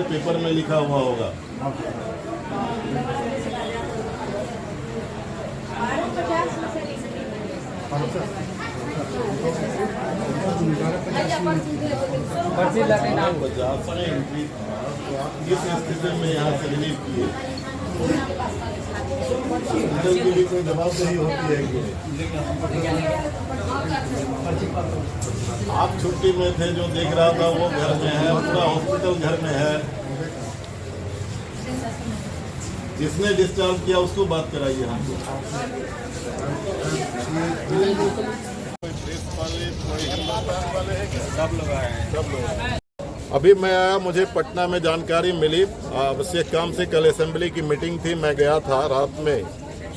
Paper में लिखा हुआ होगा। किस स्थिति में यहाँ से रिलीव किए, की भी कोई जवाबदेही होती है कि आप छुट्टी में थे, जो देख रहा था वो घर में है, पूरा हॉस्पिटल घर में है। जिसने डिस्चार्ज किया उसको बात कराइए हमको। अभी मैं आया, मुझे पटना में जानकारी मिली, आवश्यक काम से कल असेंबली की मीटिंग थी, मैं गया था रात में।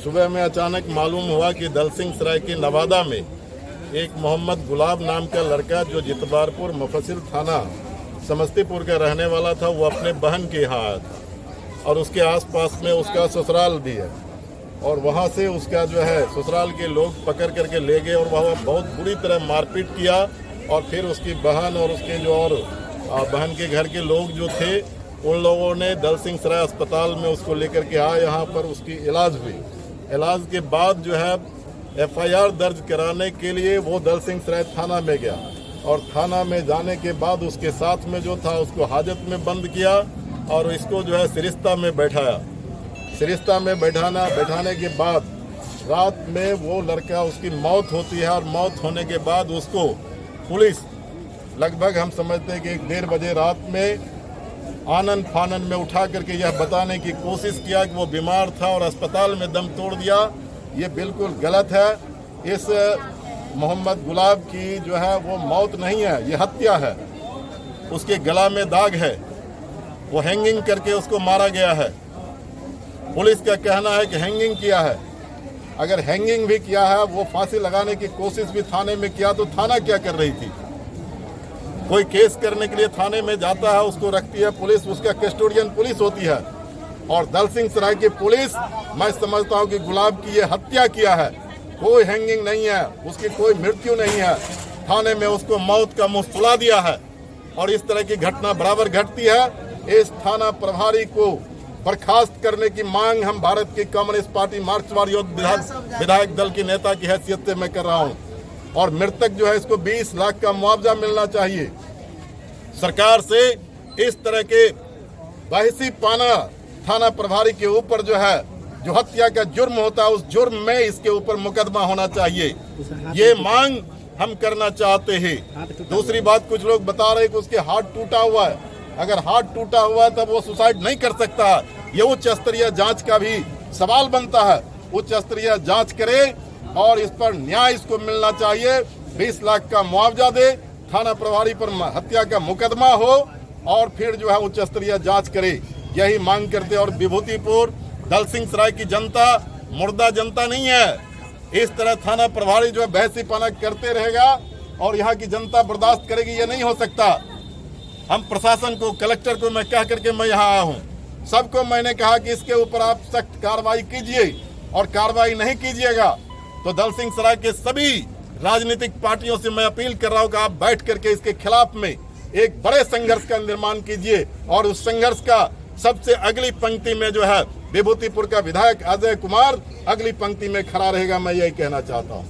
सुबह में अचानक मालूम हुआ कि दलसिंह सराय के नवादा में एक मोहम्मद गुलाब नाम का लड़का, जो जितवारपुर मुफस्सिल थाना समस्तीपुर का रहने वाला था, वो अपने बहन के यहाँ आया था और उसके आसपास में उसका ससुराल भी है। और वहाँ से उसका जो है ससुराल के लोग पकड़ करके ले गए और वहाँ बहुत बुरी तरह मारपीट किया। और फिर उसकी बहन और उसके जो और बहन के घर के लोग जो थे, उन लोगों ने दलसिंह सराय अस्पताल में उसको लेकर के आए। यहाँ पर उसकी इलाज हुई। इलाज के बाद जो है FIR दर्ज कराने के लिए वो दलसिंह सराय थाना में गया और थाना में जाने के बाद उसके साथ में जो था उसको हाजत में बंद किया और इसको जो है सरिस्ता में बैठाया। सरिस्ता में बैठाने के बाद रात में वो लड़का, उसकी मौत होती है और मौत होने के बाद उसको पुलिस लगभग हम समझते हैं कि 1-1:30 बजे रात में आनन फानन में उठा करके यह बताने की कोशिश किया कि वो बीमार था और अस्पताल में दम तोड़ दिया। ये बिल्कुल गलत है। इस मोहम्मद गुलाब की जो है वो मौत नहीं है, ये हत्या है। उसके गला में दाग है, वो हैंगिंग करके उसको मारा गया है। पुलिस का कहना है कि हैंगिंग किया है। अगर हैंगिंग भी किया है, वो फांसी लगाने की कोशिश भी थाने में किया, तो थाना क्या कर रही थी? कोई केस करने के लिए थाने में जाता है, उसको रखती है पुलिस, उसका कस्टोडियन पुलिस होती है। और दलसिंह सराय की पुलिस, मैं समझता हूं कि गुलाब की ये हत्या किया है। कोई हैंगिंग नहीं है, उसकी कोई मृत्यु नहीं है। थाने में उसको मौत का मुंह सुला दिया है और इस तरह की घटना बराबर घटती है। इस थाना प्रभारी को बर्खास्त करने की मांग हम भारत की कम्युनिस्ट पार्टी मार्क्सवादी विधायक दल के नेता की हैसियत से मैं कर रहा हूं। और मृतक जो है, इसको 20 लाख का मुआवजा मिलना चाहिए। सरकार से इस तरह के बहसी पाना थाना प्रभारी के ऊपर जो है, जो हत्या का जुर्म होता है, उस जुर्म में इसके ऊपर मुकदमा होना चाहिए। ये मांग हम करना चाहते हैं। दूसरी बात, कुछ लोग बता रहे हैं कि उसके हाथ टूटा हुआ है। अगर हाथ टूटा हुआ है तब वो सुसाइड नहीं कर सकता। ये उच्च स्तरीय जांच का भी सवाल बनता है। उच्च स्तरीय जांच करे और इस पर न्याय इसको मिलना चाहिए। 20 लाख का मुआवजा दे, थाना प्रभारी पर हत्या का मुकदमा हो और फिर जो है उच्च स्तरीय जांच करे, यही मांग करते। और विभूतिपुर दलसिंह सराय की जनता मुर्दा जनता नहीं है। इस तरह थाना प्रभारी जो है बहसीपना करते रहेगा और यहाँ की जनता बर्दाश्त करेगी, ये नहीं हो सकता। हम प्रशासन को, कलेक्टर को मैं कह करके मैं यहाँ आया हूँ। सबको मैंने कहा कि इसके ऊपर आप सख्त कार्रवाई कीजिए और कार्रवाई नहीं कीजिएगा तो दलसिंह सराय के सभी राजनीतिक पार्टियों से मैं अपील कर रहा हूँ कि आप बैठ करके इसके खिलाफ में एक बड़े संघर्ष का निर्माण कीजिए। और उस संघर्ष का सबसे अगली पंक्ति में जो है विभूतिपुर का विधायक अजय कुमार अगली पंक्ति में खड़ा रहेगा, मैं यही कहना चाहता हूँ।